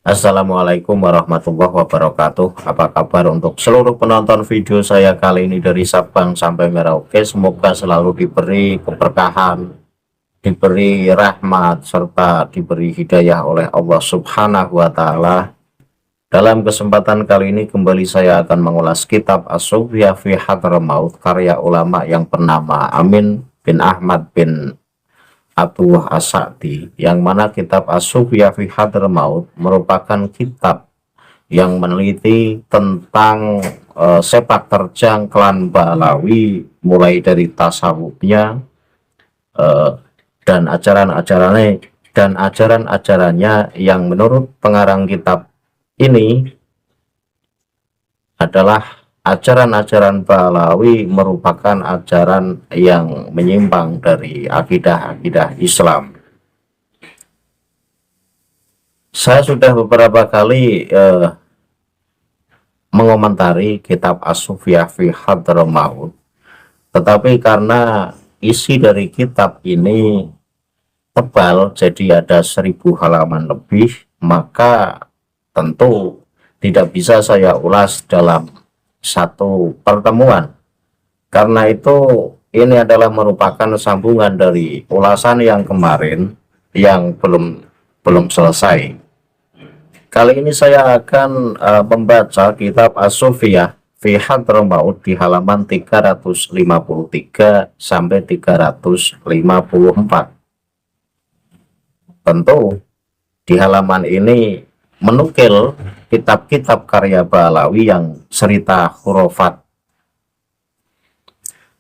Assalamualaikum warahmatullahi wabarakatuh. Apa kabar untuk seluruh penonton video saya kali ini dari Sabang sampai Merauke? Semoga selalu diberi keberkahan, diberi rahmat, serta diberi hidayah oleh Allah Subhanahu wa Ta'ala. Dalam kesempatan kali ini kembali saya akan mengulas kitab As-Sufyah fi Hadramaut karya ulama yang bernama Amin bin Ahmad bin Abu As-Sa'di, yang mana kitab As-Sufyah fi Hadramaut merupakan kitab yang meneliti tentang sepak terjang klan Ba'alawi, mulai dari tasawufnya dan ajaran-ajarannya yang menurut pengarang kitab ini adalah ajaran-ajaran Ba'alawi merupakan ajaran yang menyimpang dari akidah-akidah Islam. Saya sudah beberapa kali mengomentari kitab As-Sufyah fi Hadramaut, tetapi karena isi dari kitab ini tebal, jadi ada 1000 halaman lebih, maka tentu tidak bisa saya ulas dalam satu pertemuan. Karena itu ini adalah merupakan sambungan dari ulasan yang kemarin yang belum selesai. Kali ini saya akan membaca kitab As-Sufyah fi Hadramaut di halaman 353 sampai 354. Tentu di halaman ini menukil kitab-kitab karya Ba'alawi yang cerita khurafat.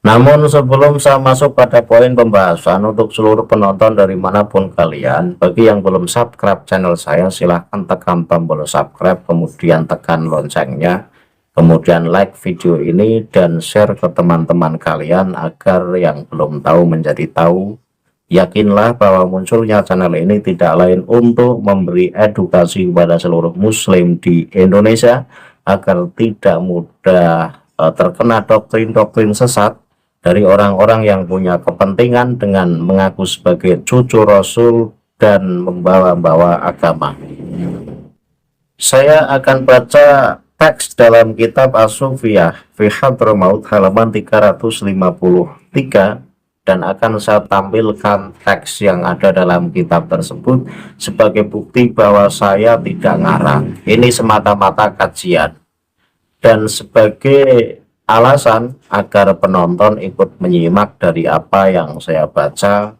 Namun sebelum saya masuk pada poin pembahasan, untuk seluruh penonton dari manapun kalian, bagi yang belum subscribe channel saya, silahkan tekan tombol subscribe, kemudian tekan loncengnya, kemudian like video ini dan share ke teman-teman kalian agar yang belum tahu menjadi tahu. Yakinlah bahwa munculnya channel ini tidak lain untuk memberi edukasi kepada seluruh muslim di Indonesia agar tidak mudah terkena doktrin-doktrin sesat dari orang-orang yang punya kepentingan dengan mengaku sebagai cucu Rasul dan membawa-bawa agama. Saya akan baca teks dalam kitab As-Sufyah fi Hadramaut halaman 353 dan akan saya tampilkan teks yang ada dalam kitab tersebut sebagai bukti bahwa saya tidak ngarang. Ini semata-mata kajian dan sebagai alasan agar penonton ikut menyimak dari apa yang saya baca,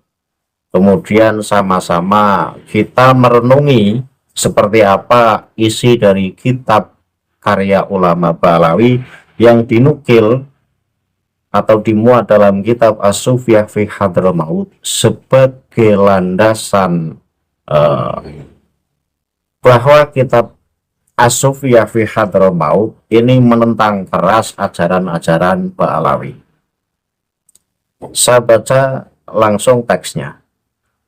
kemudian sama-sama kita merenungi seperti apa isi dari kitab karya ulama Ba'alawi yang dinukil atau dimuat dalam kitab As-Sufyah fi Hadramaut sebagai landasan bahwa kitab As-Sufyah fi Hadramaut ini menentang keras ajaran-ajaran Ba'alawi. Saya baca langsung teksnya.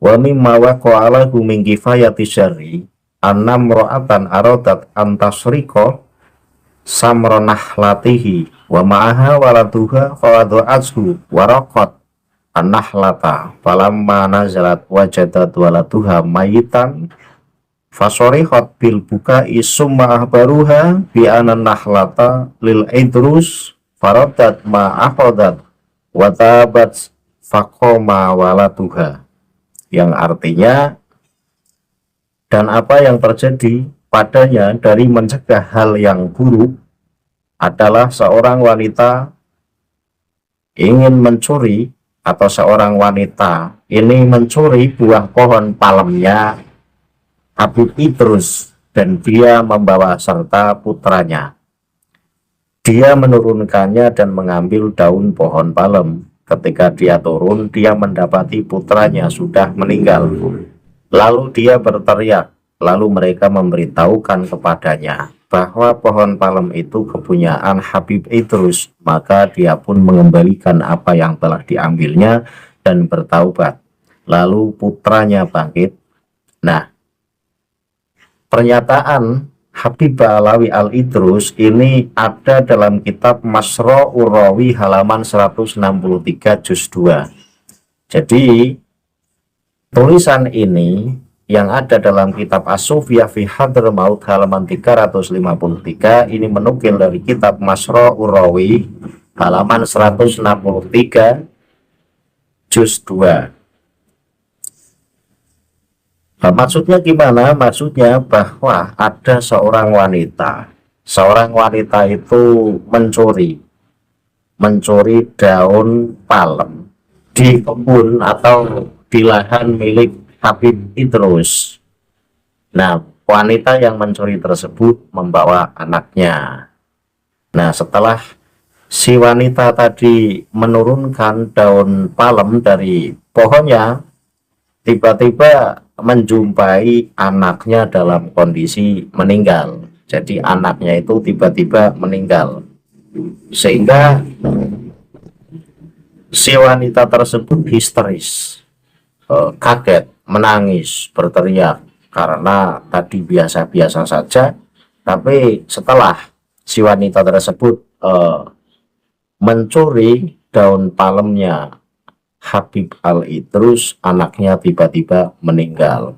Wa mimma waqa'ala min kifayati syarri annam ra'atan aradat antasriko samronahlatihi wa ma'aha waladuha fawadu'azhu waraqat an-nahlata falamma nazalat wajadat waladuha mayitan fasorihat bil bukai summa ahbaruha bi anan nahlata lil idrus faradat ma'afadat watabat faqoma waladuha, yang artinya, dan apa yang terjadi padanya dari mencegah hal yang buruk adalah seorang wanita ingin mencuri, atau seorang wanita ini mencuri buah pohon palemnya Habib Idrus dan dia membawa serta putranya. Dia menurunkannya dan mengambil daun pohon palem. Ketika dia turun, dia mendapati putranya sudah meninggal. Lalu dia berteriak. Lalu mereka memberitahukan kepadanya bahwa pohon palem itu kepunyaan Habib Idrus. Maka dia pun mengembalikan apa yang telah diambilnya dan bertaubat. Lalu putranya bangkit. Nah, pernyataan Habib Ba'alawi Al-Idrus ini ada dalam kitab Masro'ur Rawi halaman 163 juz 2. Jadi tulisan ini yang ada dalam kitab As-Sufiyah fi Hadramaut halaman 353 ini menukil dari kitab Masra'ur Rawi halaman 163 juz 2. Nah, maksudnya gimana? Maksudnya bahwa ada seorang wanita. Seorang wanita itu mencuri daun palem di kebun atau di lahan milik Habib Idrus. Nah, wanita yang mencuri tersebut membawa anaknya. Nah, setelah si wanita tadi menurunkan daun palem dari pohonnya, tiba-tiba menjumpai anaknya dalam kondisi meninggal. Jadi anaknya itu tiba-tiba meninggal, sehingga si wanita tersebut histeris, kaget, menangis, berteriak karena tadi biasa-biasa saja, tapi setelah si wanita tersebut mencuri daun palemnya Habib Al-Idrus, anaknya tiba-tiba meninggal.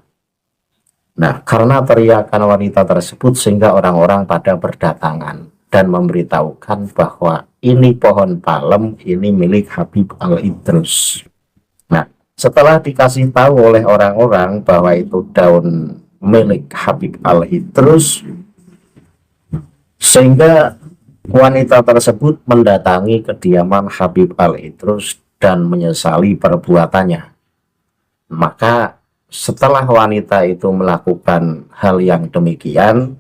Nah, karena teriakan wanita tersebut sehingga orang-orang pada berdatangan dan memberitahukan bahwa ini pohon palem, ini milik Habib Al-Idrus. Nah, setelah dikasih tahu oleh orang-orang bahwa itu daun milik Habib Al-Idrus, sehingga wanita tersebut mendatangi kediaman Habib Al-Idrus dan menyesali perbuatannya. Maka setelah wanita itu melakukan hal yang demikian,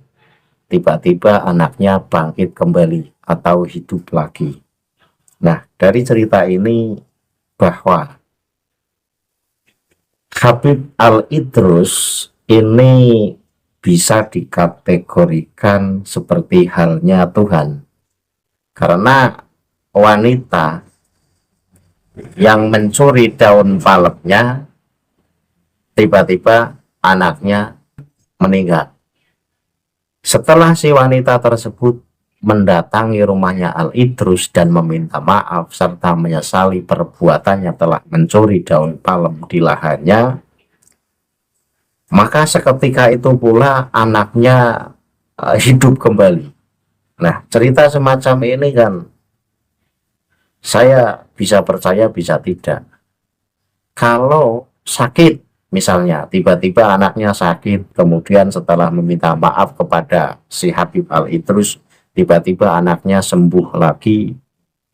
tiba-tiba anaknya bangkit kembali atau hidup lagi. Nah, dari cerita ini bahwa Habib Al-Idrus ini bisa dikategorikan seperti halnya Tuhan, karena wanita yang mencuri daun palemnya tiba-tiba anaknya meninggal. Setelah si wanita tersebut mendatangi rumahnya Al-Idrus dan meminta maaf serta menyesali perbuatannya telah mencuri daun palem di lahannya, maka seketika itu pula anaknya hidup kembali. Nah, cerita semacam ini kan saya bisa percaya bisa tidak. Kalau sakit misalnya, tiba-tiba anaknya sakit, kemudian setelah meminta maaf kepada si Habib Al-Idrus, tiba-tiba anaknya sembuh lagi,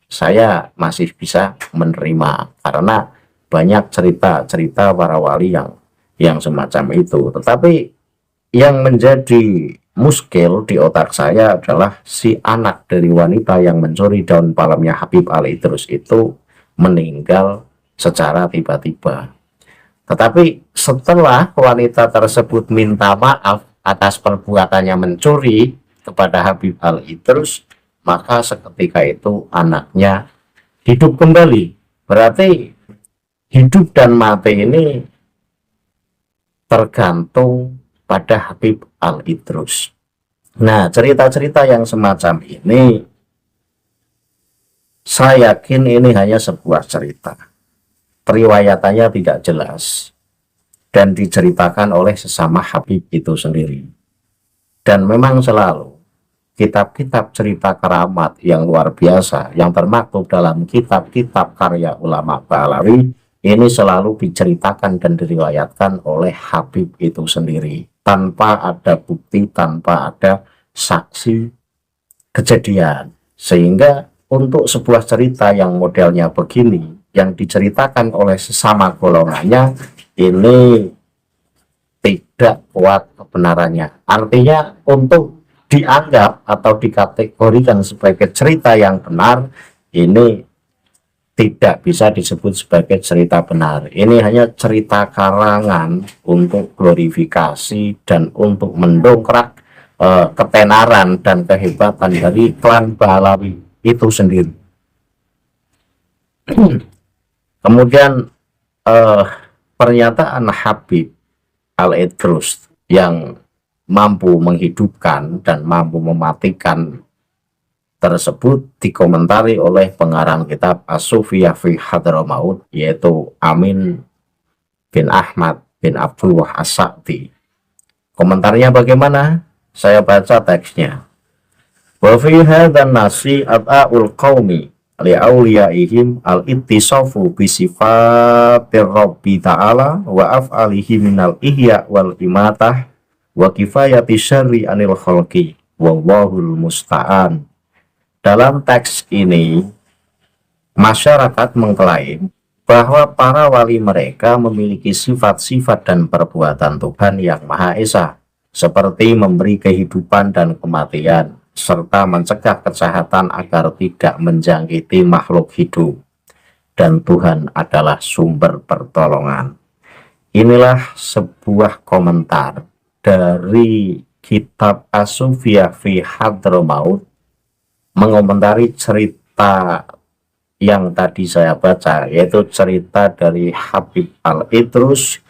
saya masih bisa menerima, karena banyak cerita-cerita para wali yang semacam itu. Tetapi yang menjadi muskil di otak saya adalah si anak dari wanita yang mencuri daun palemnya Habib Al-Idrus itu meninggal secara tiba-tiba. Tetapi setelah wanita tersebut minta maaf atas perbuatannya mencuri kepada Habib Al-Idrus, maka seketika itu anaknya hidup kembali. Berarti hidup dan mati ini tergantung pada Habib Al-Idrus. Nah, cerita-cerita yang semacam ini, saya yakin ini hanya sebuah cerita. Periwayatannya tidak jelas dan diceritakan oleh sesama Habib itu sendiri. Dan memang selalu kitab-kitab cerita keramat yang luar biasa yang termaktub dalam kitab-kitab karya ulama Ba'alawi ini selalu diceritakan dan diriwayatkan oleh Habib itu sendiri, tanpa ada bukti, tanpa ada saksi kejadian. Sehingga untuk sebuah cerita yang modelnya begini, yang diceritakan oleh sesama golongannya, ini tidak kuat kebenarannya. Artinya untuk dianggap atau dikategorikan sebagai cerita yang benar, ini tidak bisa disebut sebagai cerita benar. Ini hanya cerita karangan untuk glorifikasi dan untuk mendongkrak ketenaran dan kehebatan dari klan Ba'alawi itu sendiri. Kemudian pernyataan Habib Al-Idrus yang mampu menghidupkan dan mampu mematikan tersebut dikomentari oleh pengarang kitab As-Sufiyah fi Hadramaut, yaitu Amin bin Ahmad bin Abdullah As-Sa'di. Komentarnya bagaimana? Saya baca teksnya. Wa fi hadzal nasi at'aul qaumi li'auliyaihim al-ittisafu bi sifatir rabbi ta'ala wa af'alihi minal ihya wal imatah wa kifayati syarri anil khalqi wallahul musta'an. Dalam teks ini masyarakat mengklaim bahwa para wali mereka memiliki sifat-sifat dan perbuatan Tuhan yang Maha Esa, seperti memberi kehidupan dan kematian, serta mencegah kejahatan agar tidak menjangkiti makhluk hidup. Dan Tuhan adalah sumber pertolongan. Inilah sebuah komentar dari kitab As-Sufiyah fi Hadramaut, mengomentari cerita yang tadi saya baca, yaitu cerita dari Habib Al-Idrus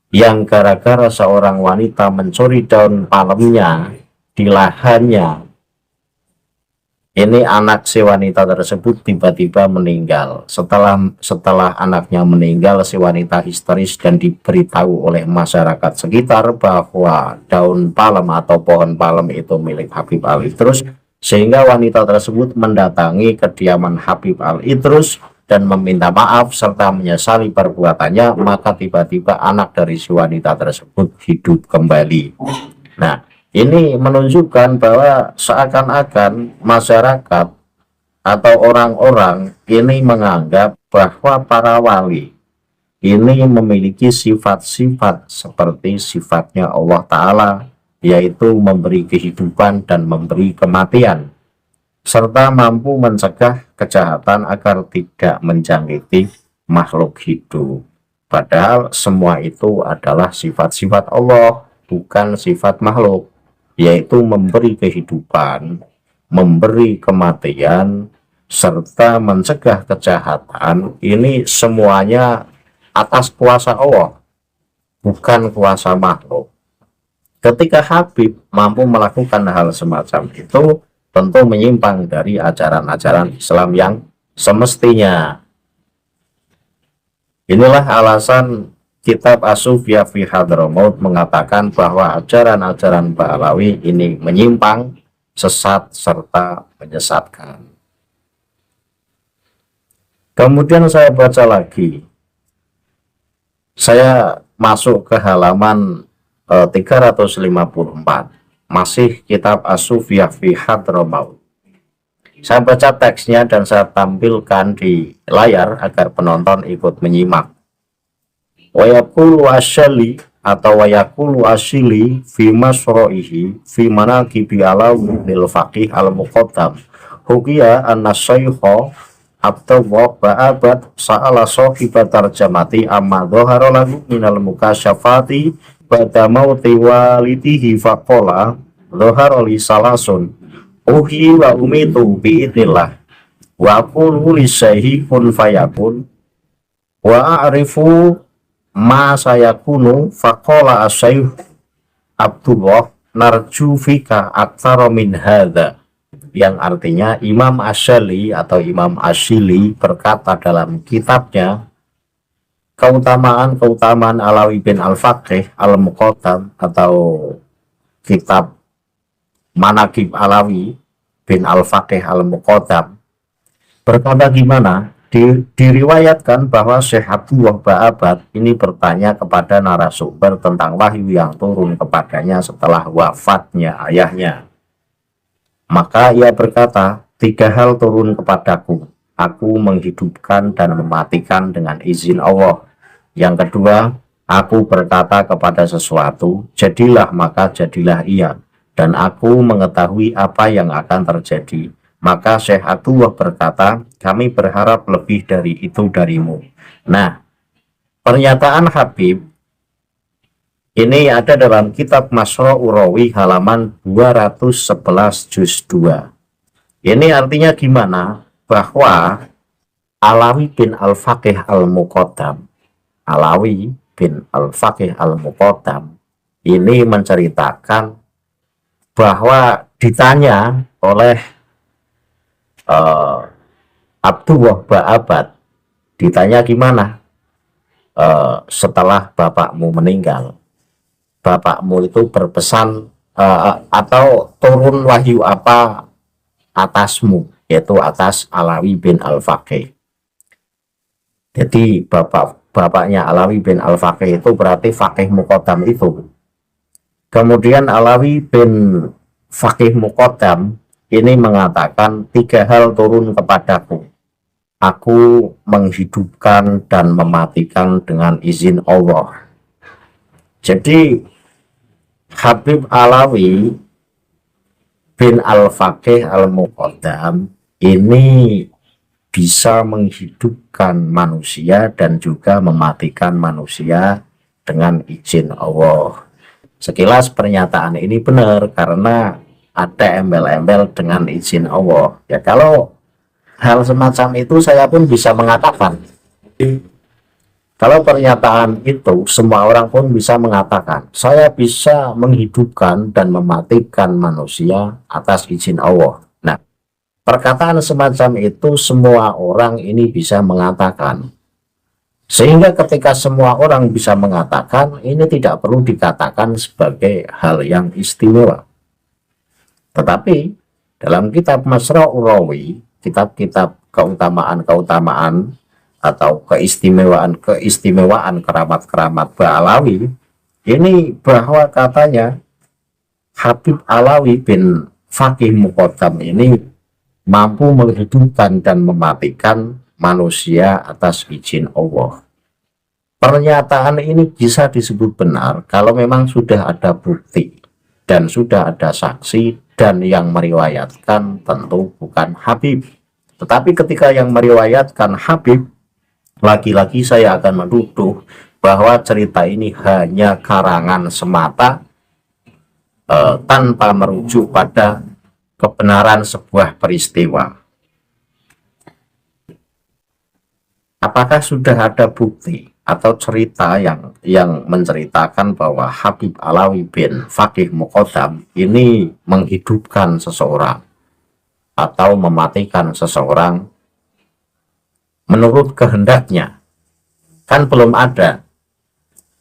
yang gara-gara seorang wanita mencuri daun palemnya di lahannya. Ini anak si wanita tersebut tiba-tiba meninggal. Setelah anaknya meninggal, si wanita histeris dan diberitahu oleh masyarakat sekitar bahwa daun palem atau pohon palem itu milik Habib Al-Idrus, sehingga wanita tersebut mendatangi kediaman Habib Al-Idrus dan meminta maaf serta menyesali perbuatannya. Maka tiba-tiba anak dari si wanita tersebut hidup kembali. Nah, ini menunjukkan bahwa seakan-akan masyarakat atau orang-orang ini menganggap bahwa para wali ini memiliki sifat-sifat seperti sifatnya Allah Ta'ala, yaitu memberi kehidupan dan memberi kematian, serta mampu mencegah kejahatan agar tidak menjangkiti makhluk hidup. Padahal semua itu adalah sifat-sifat Allah, bukan sifat makhluk, yaitu memberi kehidupan, memberi kematian, serta mencegah kejahatan. Ini semuanya atas kuasa Allah, bukan kuasa makhluk. Ketika Habib mampu melakukan hal semacam itu, tentu menyimpang dari ajaran-ajaran Islam yang semestinya. Inilah alasan kitab As-Sufiyah fi Hadramaut mengatakan bahwa ajaran-ajaran Ba'alawi ini menyimpang, sesat, serta menyesatkan. Kemudian saya baca lagi. Saya masuk ke halaman 354. Masih kitab As-Sufiyah fi Hadramaut. Saya baca teksnya dan saya tampilkan di layar agar penonton ikut menyimak. Wayakulu asyali atau wayakulu asyili fi masro'ihi fi manaqibi alawi lil faqih al-muqaddam hukiya anna syaikhah Abdullah ba'abad sa'ala sohibat tarjamati amma dhohara lahu minal mukasyafati ba'da mauti walidihi faqola dhohara li salasun uhi wa umitu bi'idnillah wa aqulu li syaihi kun fayakun wa a'rifu ma sayakunu faqala asyaikh Abdullah narju fika aktsara min hadza, yang artinya Imam Asyali atau Imam Asyili berkata dalam kitabnya keutamaan Alawi bin Al-Faqih Al-Muqaddam atau kitab Manaqib Alawi bin Al-Faqih Al-Muqaddam, berkata gimana? Diriwayatkan bahwa Syekh Abdullah Ba'abad ini bertanya kepada narasumber tentang wahyu yang turun kepadanya setelah wafatnya ayahnya. Maka ia berkata, 3 hal turun kepadaku, aku menghidupkan dan mematikan dengan izin Allah. Yang kedua, aku berkata kepada sesuatu, jadilah maka jadilah ia, dan aku mengetahui apa yang akan terjadi. Maka Syekh Abdullah berkata, kami berharap lebih dari itu darimu. Nah, pernyataan Habib ini ada dalam kitab Masro'ur Rawi halaman 211 juz 2. Ini artinya gimana? Bahwa Alawi bin Al-Faqih Al-Muqaddam, Alawi bin Al-Faqih Al-Muqaddam ini menceritakan bahwa ditanya oleh Abdullah Ba'abad, ditanya gimana? setelah bapakmu meninggal, bapakmu itu berpesan atau turun wahyu apa atasmu, yaitu atas Alawi bin Al-Faqih. Jadi bapaknya Alawi bin Al-Faqih itu berarti Faqih Muqaddam itu. Kemudian Alawi bin Faqih Muqaddam ini mengatakan 3 hal turun kepadaku. Aku menghidupkan dan mematikan dengan izin Allah. Jadi Habib Alawi bin Al-Faqih Al-Muqaddam ini bisa menghidupkan manusia dan juga mematikan manusia dengan izin Allah. Sekilas pernyataan ini benar karena ada embel-embel dengan izin Allah. Ya kalau hal semacam itu saya pun bisa mengatakan. Kalau pernyataan itu semua orang pun bisa mengatakan, saya bisa menghidupkan dan mematikan manusia atas izin Allah. Nah, perkataan semacam itu semua orang ini bisa mengatakan. Sehingga ketika semua orang bisa mengatakan, ini tidak perlu dikatakan sebagai hal yang istimewa. Tetapi dalam kitab Masra'ur Rawi, kitab-kitab keutamaan-keutamaan atau keistimewaan keramat-keramat Ba'alawi, ini bahwa katanya Habib Alawi bin Faqih Muqaddam ini mampu menghidupkan dan mematikan manusia atas izin Allah. Pernyataan ini bisa disebut benar kalau memang sudah ada bukti dan sudah ada saksi, dan yang meriwayatkan tentu bukan Habib. Tetapi ketika yang meriwayatkan Habib, lagi-lagi saya akan menuduh bahwa cerita ini hanya karangan semata, tanpa merujuk pada kebenaran sebuah peristiwa. Apakah sudah ada bukti atau cerita yang menceritakan bahwa Habib Alawi bin Faqih Muqaddam ini menghidupkan seseorang atau mematikan seseorang menurut kehendaknya? Kan belum ada.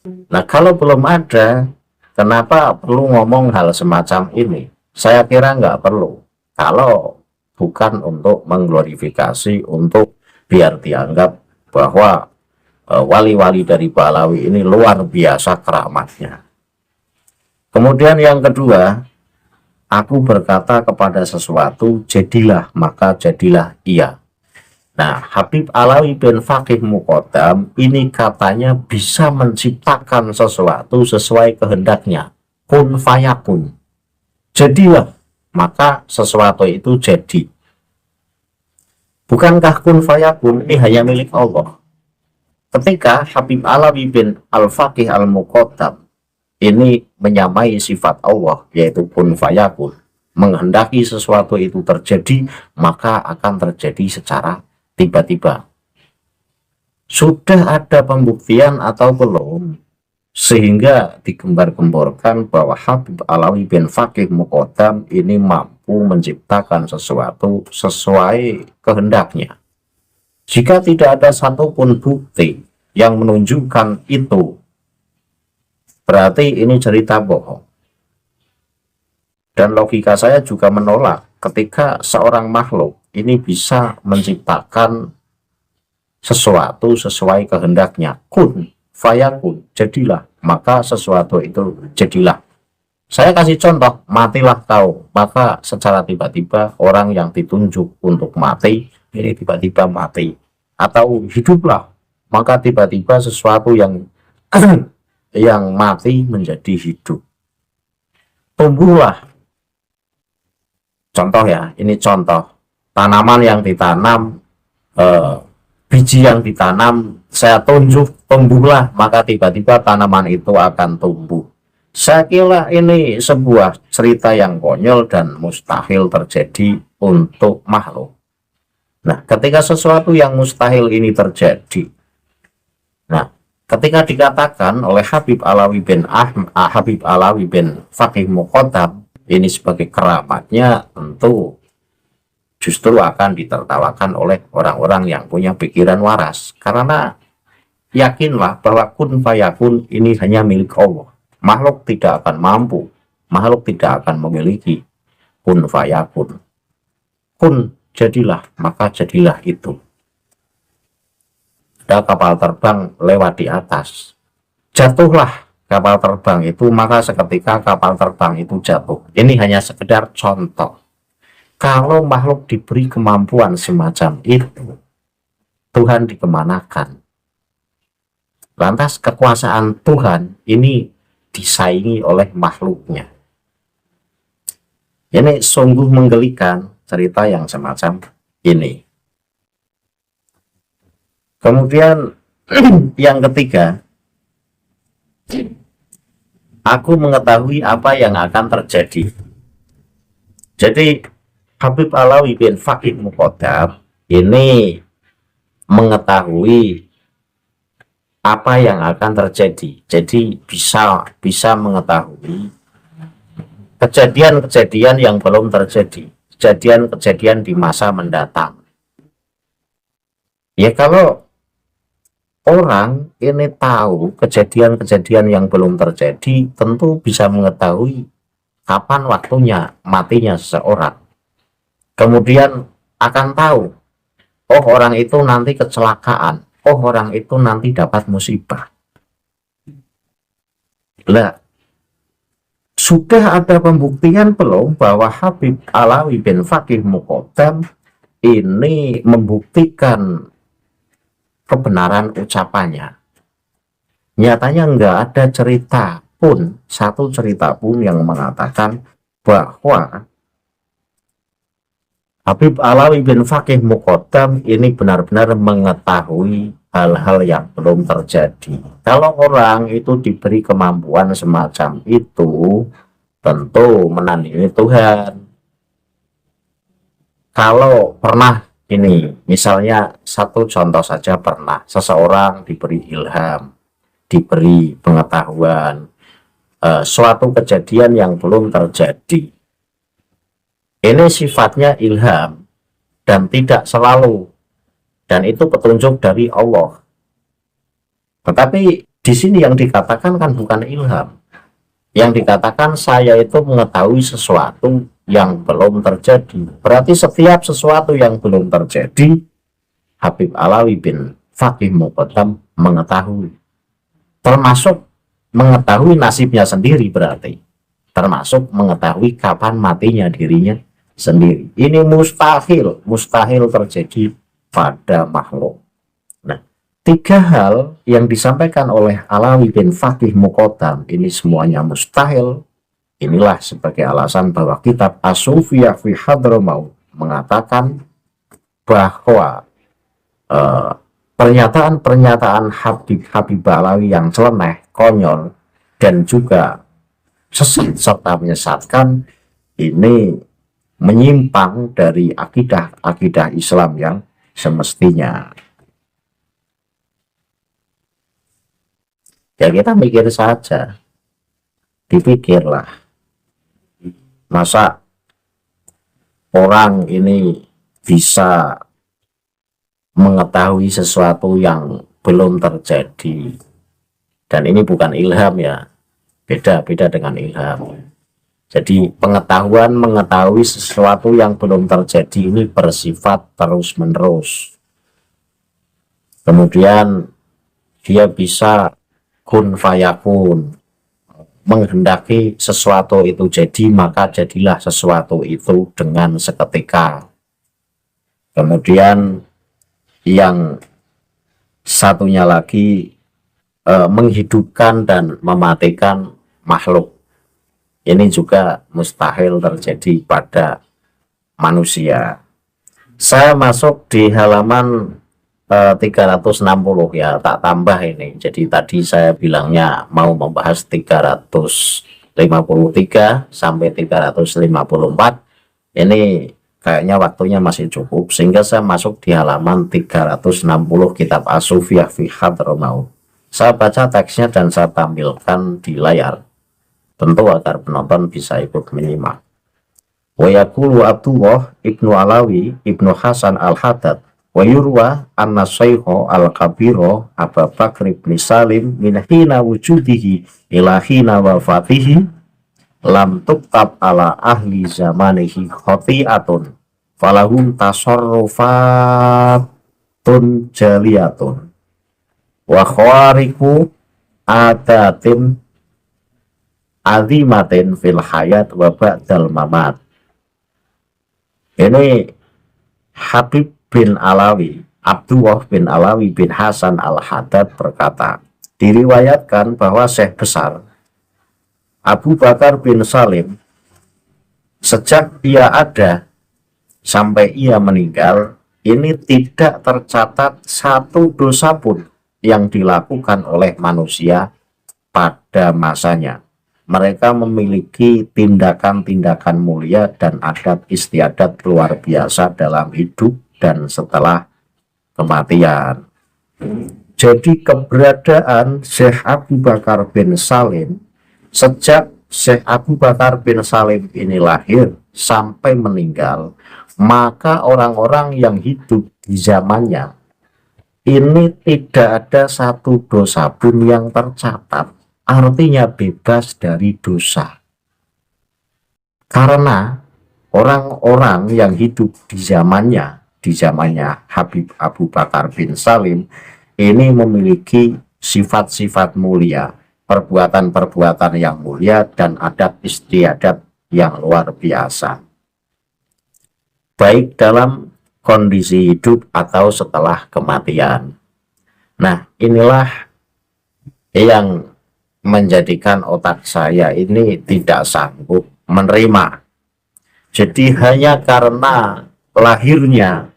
Nah, kalau belum ada, kenapa perlu ngomong hal semacam ini? Saya kira nggak perlu. Kalau bukan untuk mengglorifikasi, untuk biar dianggap bahwa wali-wali dari Ba'alawi ini luar biasa keramatnya. Kemudian yang kedua, aku berkata kepada sesuatu, jadilah, maka jadilah ia. Nah, Habib Alawi bin Faqih Muqaddam ini katanya bisa menciptakan sesuatu sesuai kehendaknya. Kun fayakun. Jadilah, maka sesuatu itu jadi. Bukankah kun fayakun ini hanya milik Allah? Ketika Habib Alawi bin Al-Faqih Al-Muqaddam ini menyamai sifat Allah, yaitu kun fayakun, menghendaki sesuatu itu terjadi, maka akan terjadi secara tiba-tiba. Sudah ada pembuktian atau belum? Sehingga digembar-gemborkan bahwa Habib Alawi bin Faqih Muqaddam ini mampu menciptakan sesuatu sesuai kehendaknya. Jika tidak ada satupun bukti yang menunjukkan itu, berarti ini cerita bohong. Dan logika saya juga menolak ketika seorang makhluk ini bisa menciptakan sesuatu sesuai kehendaknya. Kun fayakun, jadilah, maka sesuatu itu jadilah. Saya kasih contoh, matilah kau, maka secara tiba-tiba orang yang ditunjuk untuk mati ini tiba-tiba mati. Atau hiduplah, maka tiba-tiba sesuatu yang yang mati menjadi hidup. Tumbuhlah, contoh ya, ini contoh tanaman yang ditanam, biji yang ditanam, saya tunjuk tumbuhlah, maka tiba-tiba tanaman itu akan tumbuh. Saya kira ini sebuah cerita yang konyol dan mustahil terjadi untuk makhluk. Nah, ketika sesuatu yang mustahil ini terjadi, nah, ketika dikatakan oleh Habib Alawi bin Faqih Muqaddam ini sebagai keramatnya, tentu justru akan ditertawakan oleh orang-orang yang punya pikiran waras. Karena yakinlah bahwa kun fayakun ini hanya milik Allah. Makhluk tidak akan mampu, makhluk tidak akan memiliki kun fayakun. Kun, jadilah, maka jadilah itu. Ada kapal terbang lewat di atas, jatuhlah kapal terbang itu, maka seketika kapal terbang itu jatuh. Ini hanya sekedar contoh. Kalau makhluk diberi kemampuan semacam itu, Tuhan dikemanakan? Lantas kekuasaan Tuhan ini disaingi oleh makhluknya. Ini sungguh menggelikan cerita yang semacam ini. Kemudian yang ketiga, aku mengetahui apa yang akan terjadi. Jadi Habib Alawi bin Faqih Muqaddam ini mengetahui apa yang akan terjadi. Jadi bisa mengetahui kejadian-kejadian yang belum terjadi, kejadian-kejadian di masa mendatang. Ya, kalau orang ini tahu kejadian-kejadian yang belum terjadi, tentu bisa mengetahui kapan waktunya matinya seseorang. Kemudian akan tahu, oh orang itu nanti kecelakaan, oh orang itu nanti dapat musibah. Lah, sudah ada pembuktian belum bahwa Habib Alawi bin Faqih Muqaddam ini membuktikan kebenaran ucapannya? Nyatanya nggak ada cerita pun, satu cerita pun yang mengatakan bahwa Habib Alawi bin Faqih Muqaddam ini benar-benar mengetahui hal-hal yang belum terjadi. Kalau orang itu diberi kemampuan semacam itu, tentu menandingi Tuhan. Kalau pernah ini, misalnya satu contoh saja, pernah seseorang diberi ilham, diberi pengetahuan, suatu kejadian yang belum terjadi. Ini sifatnya ilham dan tidak selalu, dan itu petunjuk dari Allah. Tetapi di sini yang dikatakan kan bukan ilham. Yang dikatakan saya itu mengetahui sesuatu yang belum terjadi. Berarti setiap sesuatu yang belum terjadi, Habib Alawi bin Faqih Muqaddam mengetahui. Termasuk mengetahui nasibnya sendiri berarti. Termasuk mengetahui kapan matinya dirinya sendiri. Ini mustahil terjadi pada makhluk. Nah, tiga hal yang disampaikan oleh Alawi bin Faqih Muqaddam ini semuanya mustahil. Inilah sebagai alasan bahwa kitab As-Sufiyah fi Hadramaut mengatakan bahwa pernyataan-pernyataan Habib Alawi yang celeneh, konyol, dan juga sesat serta menyesatkan ini menyimpang dari akidah Islam yang semestinya. Ya, kita mikir saja, dipikirlah, masa orang ini bisa mengetahui sesuatu yang belum terjadi, dan ini bukan ilham ya, beda dengan ilham. Jadi pengetahuan mengetahui sesuatu yang belum terjadi ini bersifat terus-menerus. Kemudian dia bisa kun fayakun, menghendaki sesuatu itu jadi, maka jadilah sesuatu itu dengan seketika. Kemudian yang satunya lagi menghidupkan dan mematikan makhluk. Ini juga mustahil terjadi pada manusia. Saya masuk di halaman 360 ya, tak tambah ini. Jadi tadi saya bilangnya mau membahas 353 sampai 354. Ini kayaknya waktunya masih cukup, sehingga saya masuk di halaman 360 kitab As-Sufiyah fi Hadramaut. Saya baca teksnya dan saya tampilkan di layar, tentu agar penonton bisa ikut menyimak. Wa yaqulu Abdullah ibnu Alawi ibnu Hasan al-Haddad Wa yurwa anna Shaykha al-kabira Abu Bakr bin Salim min hina wujudihi ila hina wafatihi lam tuktab ala ahli zamanihi khati'atun falahum tasarrufatun jaliyatun wa khawariku adatin azimatin fil hayat wa ba'dal mamat. Ini Habib bin Alawi, Abdullah bin Alawi bin Hasan al-Haddad berkata, diriwayatkan bahwa Syekh besar Abu Bakar bin Salim sejak ia ada sampai ia meninggal, ini tidak tercatat satu dosa pun yang dilakukan oleh manusia pada masanya. Mereka memiliki tindakan-tindakan mulia dan adat istiadat luar biasa dalam hidup dan setelah kematian. Jadi keberadaan Syekh Abu Bakar bin Salim sejak Syekh Abu Bakar bin Salim ini lahir sampai meninggal, maka orang-orang yang hidup di zamannya ini tidak ada satu dosa pun yang tercatat, artinya bebas dari dosa. Karena orang-orang yang hidup di zamannya Habib Abu Bakar bin Salim ini memiliki sifat-sifat mulia, perbuatan-perbuatan yang mulia, dan adat istiadat yang luar biasa, baik dalam kondisi hidup atau setelah kematian. Nah, inilah yang menjadikan otak saya ini tidak sanggup menerima. Jadi hanya karena lahirnya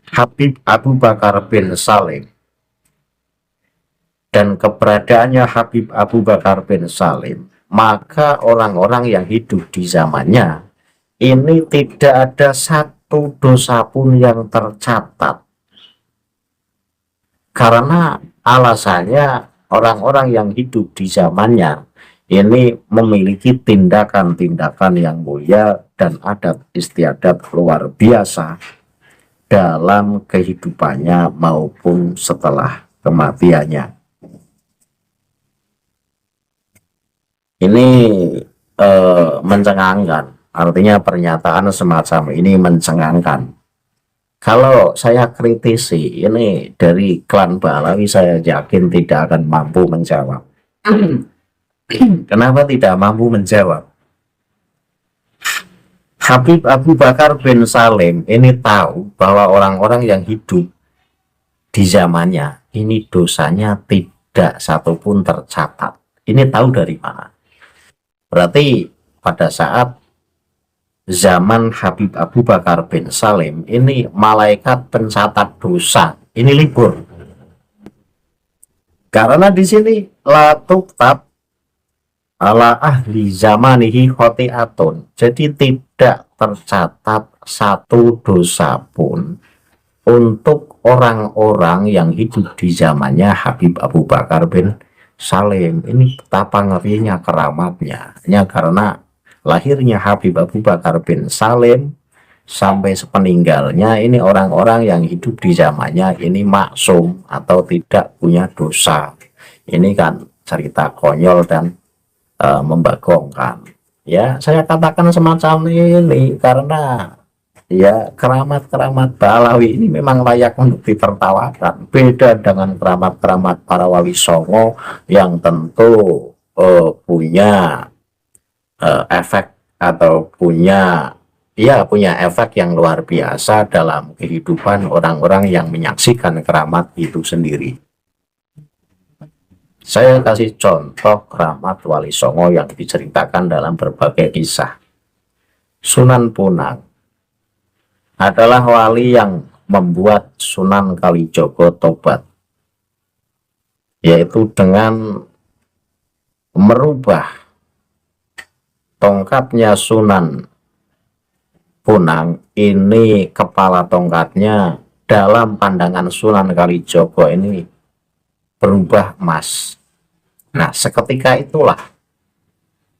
Habib Abu Bakar bin Salim dan keberadaannya Habib Abu Bakar bin Salim, maka orang-orang yang hidup di zamannya ini tidak ada satu dosa pun yang tercatat. Karena alasannya orang-orang yang hidup di zamannya ini memiliki tindakan-tindakan yang mulia dan adat istiadat luar biasa dalam kehidupannya maupun setelah kematiannya. Ini mencengangkan, artinya pernyataan semacam ini mencengangkan. Kalau saya kritisi ini dari klan Balawi, saya yakin tidak akan mampu menjawab. Kenapa tidak mampu menjawab? Habib Abu Bakar bin Salim ini tahu bahwa orang-orang yang hidup di zamannya ini dosanya tidak satupun tercatat. Ini tahu dari mana? Berarti pada saat zaman Habib Abu Bakar bin Salim ini malaikat pencatat dosa ini libur. Karena di sini la tuktab ala ahli zamanihi khoti'atun. Jadi tidak tercatat satu dosa pun untuk orang-orang yang hidup di zamannya Habib Abu Bakar bin Salim. Ini betapa ngerinya keramatnya. Hanya karena lahirnya Habib Abu Bakar bin Salim sampai sepeninggalnya ini orang-orang yang hidup di zamannya ini maksum atau tidak punya dosa. Ini kan cerita konyol dan membagongkan. Ya, saya katakan semacam ini karena ya keramat-keramat Balawi ini memang layak untuk ditertawakan. Beda dengan keramat-keramat para wali songo yang tentu punya efek atau punya efek yang luar biasa dalam kehidupan orang-orang yang menyaksikan keramat itu sendiri. Saya kasih contoh keramat wali songo yang diceritakan dalam berbagai kisah. Sunan Punang adalah wali yang membuat Sunan Kalijogo tobat, yaitu dengan merubah tongkatnya Sunan Punang ini, kepala tongkatnya dalam pandangan Sunan Kalijogo ini berubah emas. Nah, seketika itulah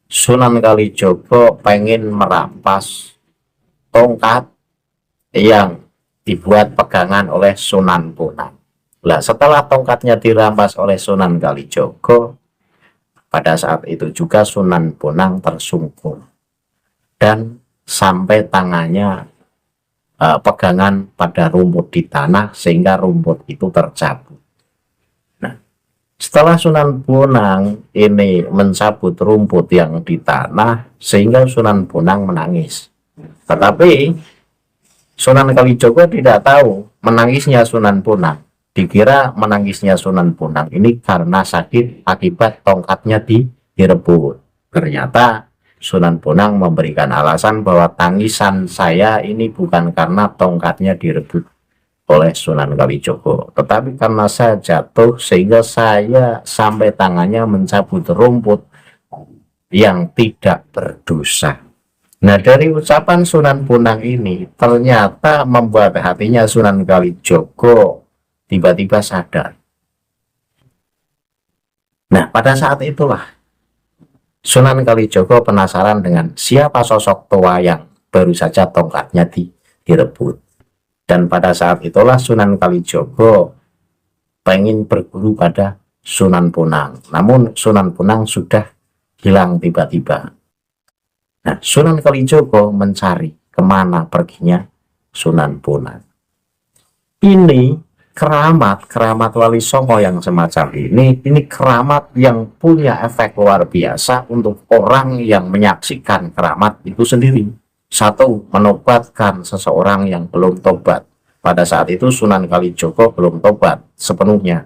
Sunan Kalijogo pengen merampas tongkat yang dibuat pegangan oleh Sunan Bonang. Nah, setelah tongkatnya dirampas oleh Sunan Kalijogo, pada saat itu juga Sunan Bonang tersungkur dan sampai tangannya pegangan pada rumput di tanah sehingga rumput itu tercabut. Nah, setelah Sunan Bonang ini mencabut rumput yang di tanah sehingga Sunan Bonang menangis. Tetapi Sunan Kalijogo tidak tahu menangisnya Sunan Bonang. Dikira menangisnya Sunan Bonang ini karena sakit akibat tongkatnya direbut. Ternyata Sunan Bonang memberikan alasan bahwa tangisan saya ini bukan karena tongkatnya direbut oleh Sunan Kalijogo, tetapi karena saya jatuh sehingga saya sampai tangannya mencabut rumput yang tidak berdosa. Nah, dari ucapan Sunan Bonang ini ternyata membuat hatinya Sunan Kalijogo tiba-tiba sadar. Nah, pada saat itulah Sunan Kalijogo penasaran dengan siapa sosok tua yang baru saja tongkatnya direbut. Dan pada saat itulah Sunan Kalijogo pengen berguru pada Sunan Bonang. Namun Sunan Bonang sudah hilang tiba-tiba. Nah, Sunan Kalijogo mencari kemana perginya Sunan Bonang. Ini keramat Wali Songo yang semacam ini keramat yang punya efek luar biasa untuk orang yang menyaksikan keramat itu sendiri. Satu, menobatkan seseorang yang belum tobat. Pada saat itu Sunan Kalijogo belum tobat sepenuhnya,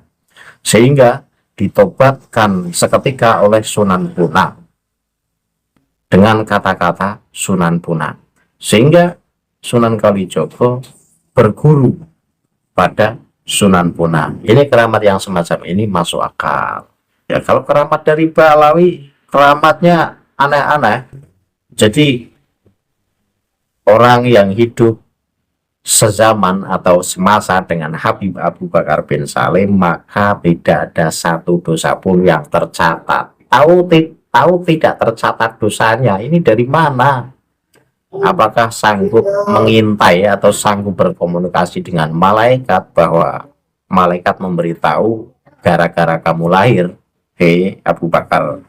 sehingga ditobatkan seketika oleh Sunan Bonang dengan kata-kata Sunan Bonang, sehingga Sunan Kalijogo berguru pada Sunan Bonang. Ini keramat yang semacam ini masuk akal. Ya, kalau keramat dari Balawi, keramatnya aneh-aneh. Jadi orang yang hidup sezaman atau semasa dengan Habib Abu Bakar bin Salim, maka tidak ada satu dosa pun yang tercatat. Tahu tidak tercatat dosanya. Ini dari mana? Apakah sanggup mengintai atau sanggup berkomunikasi dengan malaikat bahwa malaikat memberitahu gara-gara kamu lahir, hei Abu Bakar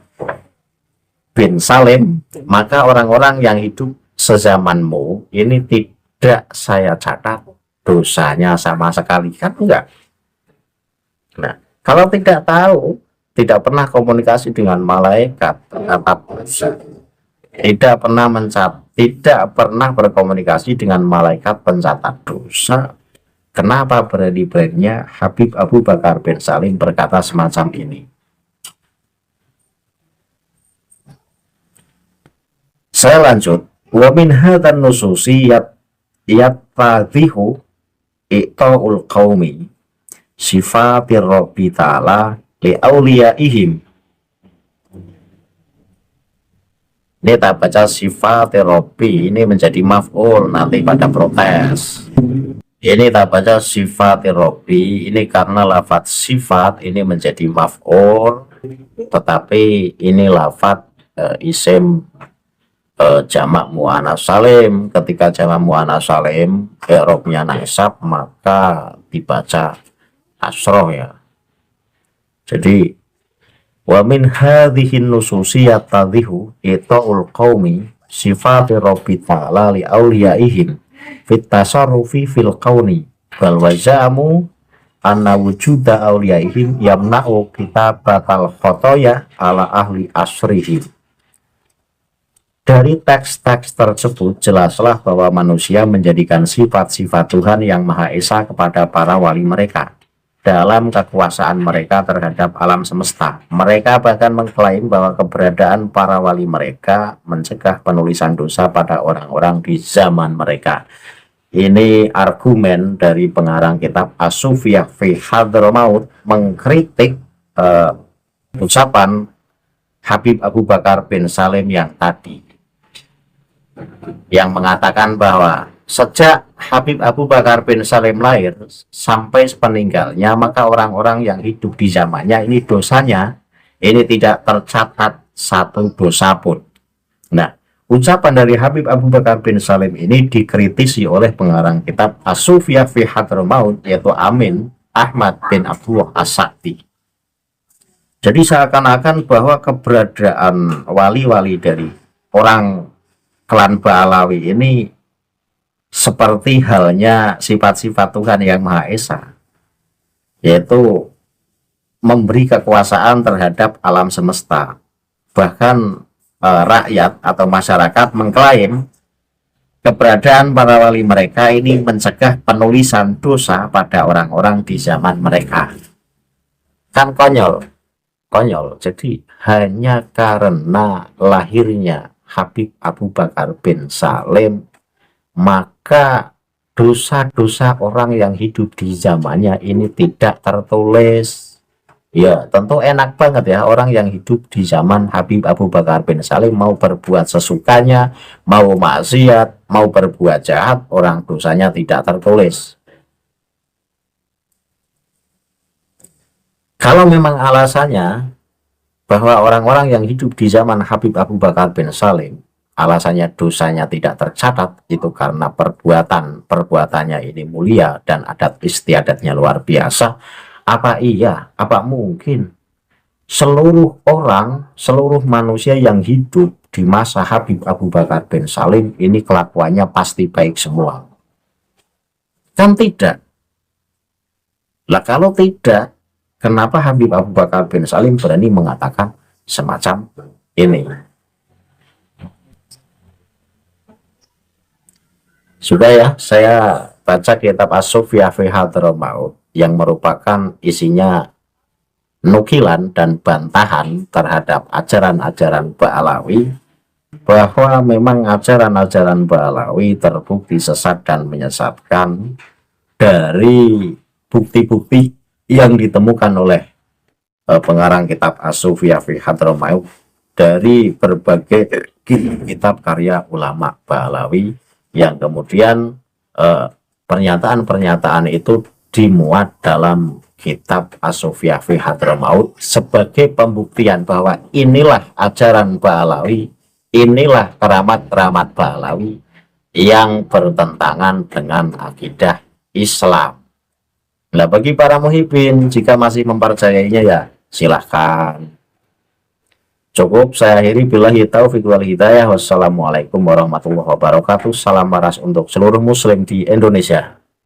bin Salim, maka orang-orang yang hidup sezamanmu ini tidak saya catat dosanya sama sekali, kan enggak? Nah, kalau tidak tahu, tidak pernah komunikasi dengan malaikat tercatat dosa, tidak pernah berkomunikasi dengan malaikat pencatat dosa, kenapa berani-beraninya Habib Abu Bakar bin Salim berkata semacam ini? Saya lanjut. Wa min hadzan nususi yatadhihu i'ta'ul qaumi sifatir rabbi ta'ala li awliyaihim. Ini tak baca sifat Rabbi, ini menjadi maf'ul nanti pada protes. Ini tak baca sifat Rabbi, ini karena lafadz sifat ini menjadi maf'ul, tetapi ini lafadz isim jamak muannas salim. Ketika jamak muannas salim i'rabnya nasab, maka dibaca asroh ya. Jadi wa min hadhihi nususi yatadhihu ita'ul qaumi sifati rabbi ta'ala li awliyaihim fit tasarrufi fil qauni bal wajamu anna wujuda awliyaihim yamna'u kitabatal khotoya ala ahli asrihim. Dari teks-teks tersebut jelaslah bahwa manusia menjadikan sifat-sifat Tuhan yang Maha Esa kepada para wali mereka dalam kekuasaan mereka terhadap alam semesta. Mereka bahkan mengklaim bahwa keberadaan para wali mereka mencegah penulisan dosa pada orang-orang di zaman mereka. Ini argumen dari pengarang kitab As-Sufiyah fi Hadramaut mengkritik ucapan Habib Abu Bakar bin Salim yang tadi, yang mengatakan bahwa sejak Habib Abu Bakar bin Salim lahir sampai sepeninggalnya, maka orang-orang yang hidup di zamannya ini dosanya ini tidak tercatat satu dosa pun. Nah, Ucapan dari Habib Abu Bakar bin Salim ini dikritisi oleh pengarang kitab As-Sufiyah fi Hadramaut, yaitu Amin Ahmad bin Abdullah As-Sa'di. Jadi seakan-akan bahwa keberadaan wali-wali dari orang klan Ba'alawi ini seperti halnya sifat-sifat Tuhan Yang Maha Esa, yaitu memberi kekuasaan terhadap alam semesta. Bahkan rakyat atau masyarakat mengklaim keberadaan para wali mereka ini mencegah penulisan dosa pada orang-orang di zaman mereka. Kan konyol. Jadi hanya karena lahirnya Habib Abu Bakar bin Salim, maka dosa-dosa orang yang hidup di zamannya ini tidak tertulis. Ya, tentu enak banget ya orang yang hidup di zaman Habib Abu Bakar bin Salim, mau berbuat sesukanya, mau maksiat, mau berbuat jahat, orang dosanya tidak tertulis. Kalau memang alasannya bahwa orang-orang yang hidup di zaman Habib Abu Bakar bin Salim, alasannya dosanya tidak tercatat, itu karena perbuatannya ini mulia dan adat istiadatnya luar biasa. Apa mungkin seluruh manusia yang hidup di masa Habib Abu Bakar bin Salim ini kelakuannya pasti baik semua? Kan tidak. Lah kalau tidak, kenapa Habib Abu Bakar bin Salim berani mengatakan semacam ini? Sudah ya, saya baca kitab As-Sufiyah fi Hadramaut yang merupakan isinya nukilan dan bantahan terhadap ajaran-ajaran Ba'alawi, bahwa memang ajaran-ajaran Ba'alawi terbukti sesat dan menyesatkan dari bukti-bukti yang ditemukan oleh pengarang kitab As-Sufiyah fi Hadramaut dari berbagai kitab karya ulama Ba'alawi, yang kemudian pernyataan-pernyataan itu dimuat dalam kitab As-Sufiyah fi Hadramaut sebagai pembuktian bahwa inilah ajaran Ba'alawi, inilah keramat-keramat Ba'alawi yang bertentangan dengan akidah Islam. Nah, bagi para muhibbin, jika masih mempercayainya ya silahkan. Cukup saya akhiri, billahi taufiq wal hidayah. Wassalamualaikum warahmatullahi wabarakatuh. Salam waras untuk seluruh muslim di Indonesia.